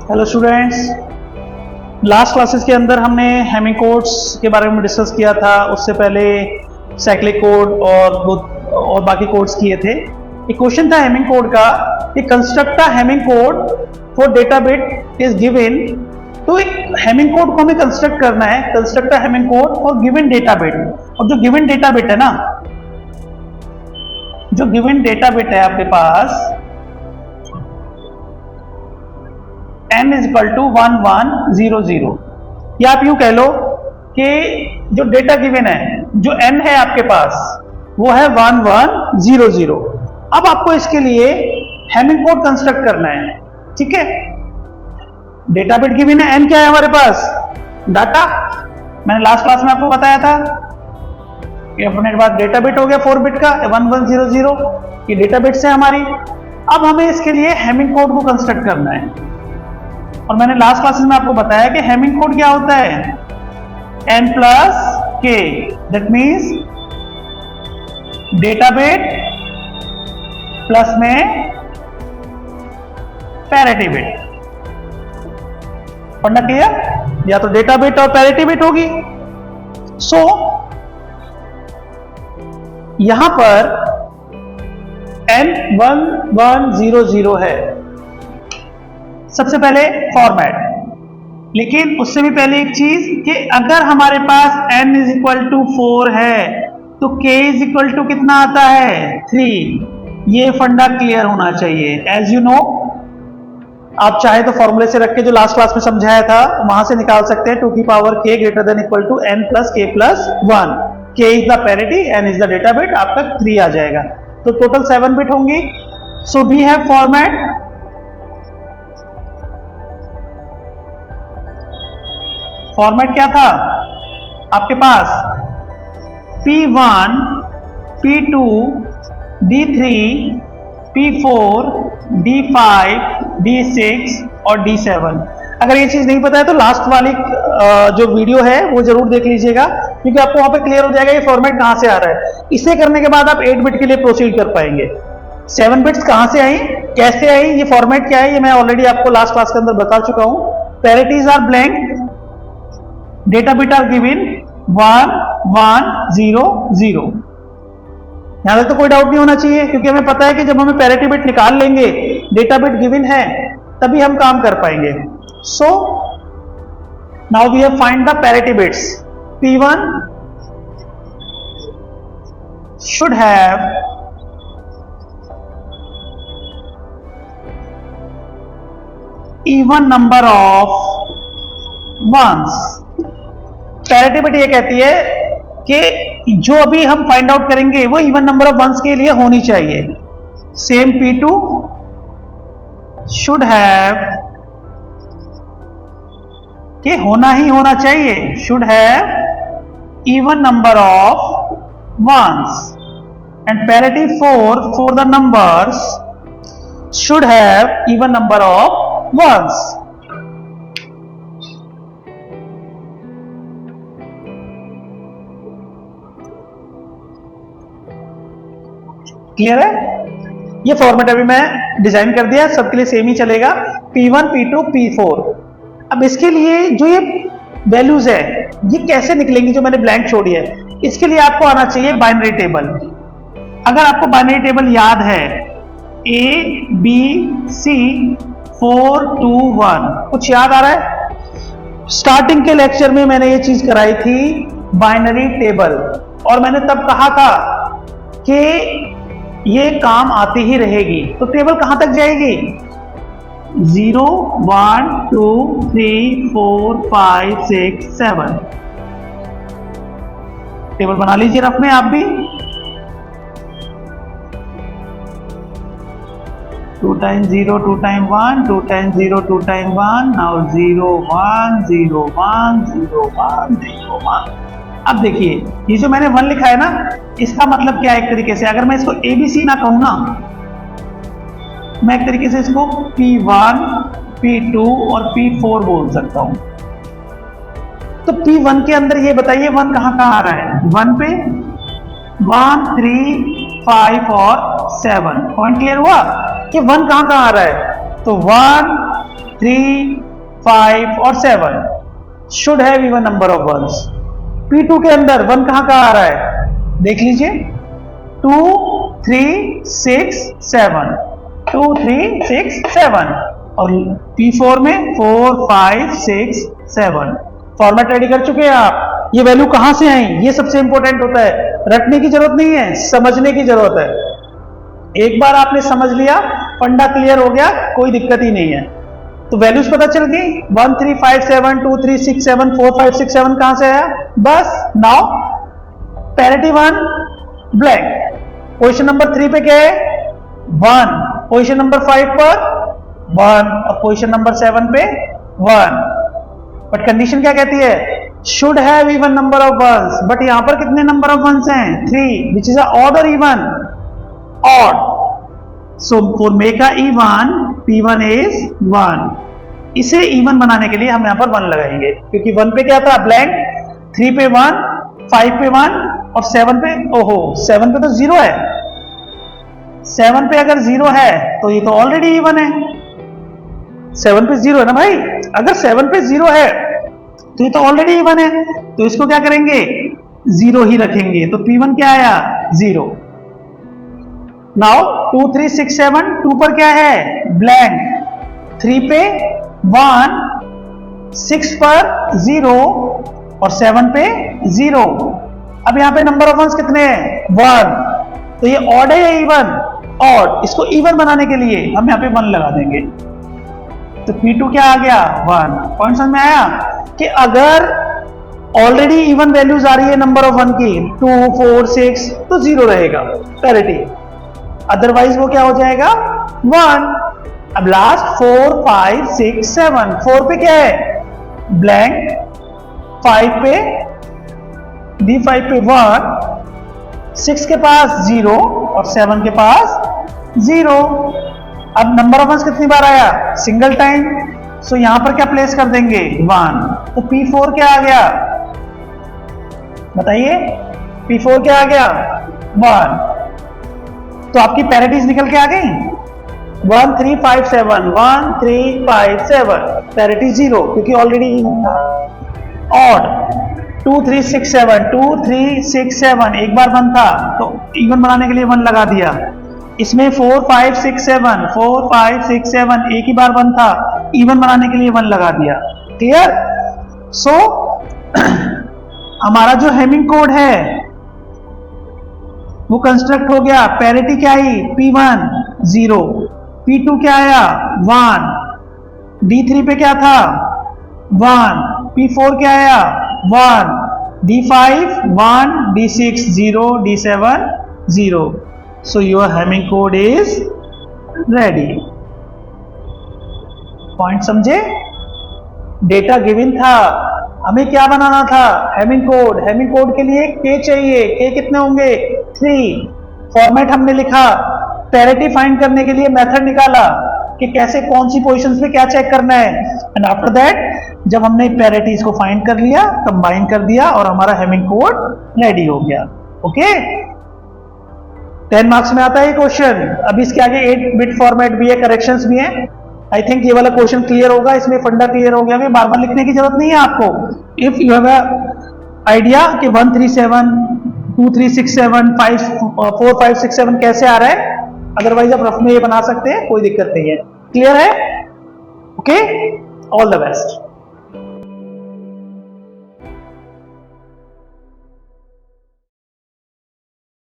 Hello students, last classes के अंदर हमने हेमिंग कोड्स के बारे में डिस्कस किया था। उससे पहले साइक्लिक कोड और बाकी कोड्स किए थे। एक क्वेश्चन था हेमिंग कोड का कि construct a Hamming code for data bit is given. तो एक हेमिंग कोड को हमें कंस्ट्रक्ट करना है, construct a Hamming code for given data bit. और जो गिवन डेटा बिट है ना, जो गिवन डेटा बिट है आपके पास n इज इक्वल टू 1100, या आप यूं कह लो कि जो डेटा गिवन है, जो n है आपके पास, वो है 1100। अब आपको इसके लिए हेमिंग कोड कंस्ट्रक्ट करना है, ठीक है। डेटा बिट गिवन है, n क्या है हमारे पास? डाटा। मैंने लास्ट क्लास में आपको बताया था कि अपने पास डेटा बिट हो गया 4 बिट का 1100, ये डेटा बिट्स है हमारी। अब हमें इसके लिए हेमिंग कोड को कंस्ट्रक्ट करना है। और मैंने लास्ट क्लासेस में आपको बताया कि हेमिंग कोड क्या होता है, n plus k, that means data bit plus में पैरिटी बिट। पढ़ना क्लियर? या तो डेटा बिट और पैरिटी बिट होगी। सो यहां पर n1100 है। सबसे पहले फॉर्मेट, लेकिन उससे भी पहले एक चीज कि अगर हमारे पास n इज इक्वल टू 4 है तो k इज इक्वल टू कितना आता है? 3। ये फंडा क्लियर होना चाहिए। एज यू नो, आप चाहे तो फॉर्मूले से रख के जो लास्ट क्लास में समझाया था वहां से निकाल सकते हैं 2 की power k greater than equal to n plus k plus 1। k is the parity, n is the data bit, आपका 3 आ जाएगा। तो टोटल 7 बिट होंगी। So we have format format क्या था आपके पास? P1, P2, D3, P4, D5, D6 और D7। अगर ये चीज नहीं पता है तो लास्ट वाली जो वीडियो है वो जरूर देख लीजिएगा, क्योंकि आपको वहां पे क्लियर हो जाएगा ये फॉर्मेट कहां से आ रहा है। इसे करने के बाद आप 8 बिट के लिए प्रोसीड कर पाएंगे। 7 बिट्स कहां से आई, कैसे आई, ये फॉर्मेट क्या है, ये मैं ऑलरेडी आपको लास्ट क्लास के अंदर बता चुका हूं। Parities are blank, data bit are given 1100। यहां तक तो कोई डाउट नहीं होना चाहिए, क्योंकि हमें पता है कि जब हमें पैरिटी बिट निकाल लेंगे, डेटा बिट गिवन है, तभी हम काम कर पाएंगे। So now we have find the parity bits. P1 should have even number of ones। Parity bit ये कहती है कि जो अभी हम फाइंड आउट करेंगे वो इवन नंबर ऑफ वंस के लिए होनी चाहिए। सेम P2 शुड हैव, कि होना ही होना चाहिए, should have even number of ones. And parity 4 for the numbers should have even number of ones. Clear है? ये फॉर्मेट अभी मैं डिजाइन कर दिया, सबके लिए सेम ही चलेगा, P1, P2, P4। अब इसके लिए जो ये वैल्यूज है ये कैसे निकलेंगी, जो मैंने ब्लैंक छोड़ी है, इसके लिए आपको आना चाहिए बाइनरी टेबल। अगर आपको बाइनरी टेबल याद है A B C 4 2 1, कुछ याद आ रहा है? स्टार्टिंग के लेक्चर में मैंने ये चीज कराई थी, बाइनरी टेबल, और मैंने तब कहा था कि ये काम आती ही रहेगी। तो टेबल कहां तक जाएगी? 0 1 2 3 4 5 6 7। टेबल बना लीजिए रफ में आप भी। 2 time 0 2 time 1, 2 time 0 2 time 1, now 0 1 0 1 0 1 0 1। अब देखिए ये जो मैंने 1 लिखा है ना, इसका मतलब क्या है? एक तरीके से अगर मैं इसको ABC ना कहूं ना, मैं एक तरीके से इसको P1 P2 और P4 बोल सकता हूं। तो P1 के अंदर ये बताइए 1 कहां कहां आ रहा है? 1 पे 1 3 5 और 7। पॉइंट क्लियर हुआ कि 1 कहां कहां आ रहा है? तो 1 3, 5 और 7 should have even number of ones. P2 के अंदर 1 कहां कहां आ रहा है, देख लीजिए, 2, 3, 6, 7, 2, 3, 6, 7, और P4 में 4, 5, 6, 7। फॉर्मेट रेडी कर चुके हैं आप। ये वैल्यू कहां से आई, ये सबसे इंपॉर्टेंट होता है, रटने की जरूरत नहीं है, समझने की जरूरत है। एक बार आपने समझ लिया, फंडा क्लियर हो गया, कोई दिक्कत ही नहीं है। तो वैल्यूज पता चल गई, 1, 3, 5, 7, 2, 3, 6, 7, 4, 5, 6, 7 कहां से आया, बस। Now parity 1 blank. Position number 3 पे क्या है, 1, पोजीशन नंबर 5 पर 1 और पोजीशन नंबर 7 पे 1। बट कंडीशन क्या कहती है, should have even number of ones. But यहां पर कितने नंबर ऑफ वंस हैं, 3, विच इज ऑड और even, odd. So for make a even P1 is 1। इसे इवन बनाने के लिए हम यहां पर 1 लगाएंगे, क्योंकि 1 पे क्या था, ब्लैंक, 3 पे 1, 5 पे 1 और 7 पे, ओहो 7 पे तो 0 है। 7 पे अगर 0 है तो ये तो ऑलरेडी इवन है। 7 पे 0 है ना भाई, अगर 7 पे 0 है तो ये तो ऑलरेडी इवन है, तो इसको क्या करेंगे, 0 ही रखेंगे। तो P1 क्या आया, 0। नाउ 2, 3, 6, 7, 2 पर क्या है, ब्लैंक, 3 पे 1, 6 पर 0 और 7 पे 0। अब यहां पे नंबर ऑफ वंस कितने हैं, 1। तो ये ऑड है या इवन, ऑड। इसको इवन बनाने के लिए हम यहां पे 1 लगा देंगे। तो P2 क्या आ गया, 1। पॉइंट समझ में आया कि अगर ऑलरेडी इवन वैल्यूज आ रही है नंबर ऑफ 1 की, 2, 4, 6, तो 0 रहेगा, पैरिटी। अदरवाइज वो क्या हो जाएगा, 1। अब लास्ट 4, 5, 6, 7, 4 पे क्या है, ब्लैंक, 5 पे, D5 पे 1, 6 के पास 0 और 7 के पास 0। अब नंबर ऑफ वंस कितनी बार आया, सिंगल टाइम। सो यहां पर क्या प्लेस कर देंगे, 1। तो P4 क्या आ गया, बताइए, P4 क्या आ गया, 1। तो आपकी पैरिटीज निकल के आ गई, 1, 3, 5, 7, 1, 3, 5, 7, पैरिटी 0 क्योंकि ऑलरेडी ऑड। 2, 3, 6, 7, 2, 3, 6, 7 एक बार 1 था तो इवन बनाने के लिए 1 लगा दिया। इसमें 4, 5, 6, 7, 4, 5, 6, 7 एक ही बार 1 था, इवन बनाने के लिए 1 लगा दिया। क्लियर। सो हमारा जो हेमिंग कोड है वो कंस्ट्रक्ट हो गया। पैरिटी क्या आई, P1 0, P2 क्या आया, 1, D3 पे क्या था, 1, P4 क्या आया, 1, D5 1, D6 0, D7 0। So your Hamming code is ready। Point समझे, डेटा गिवन था, हमें क्या बनाना था, हेमिंग कोड। हेमिंग कोड के लिए K चाहिए, K कितने होंगे, 3। फॉर्मेट हमने लिखा, पैरिटी फाइंड करने के लिए मेथड निकाला कि कैसे कौन सी पोजीशंस पे क्या चेक करना है, एंड आफ्टर दैट जब हमने पैरिटीज को फाइंड कर लिया, कंबाइन कर दिया और हमारा हेमिंग कोड रेडी हो गया। ओके, 10 मार्क्स में आता है ये क्वेश्चन। अब इसके आगे 8 बिट फॉर्मेट भी है, करेक्शंस भी है। आई थिंक ये वाला क्वेश्चन क्लियर होगा, इसमें फंडा क्लियर हो गया, बार बार लिखने की जरूरत नहीं है आपको। इफ यू हैव आइडिया कि 1, 3, 7, 2, 3, 6, 7, 5, 4, 5, 6, 7 कैसे आ रहा है, अदरवाइज आप रफ में ये बना सकते हैं, कोई दिक्कत नहीं है। क्लियर है, ओके, ऑल द बेस्ट।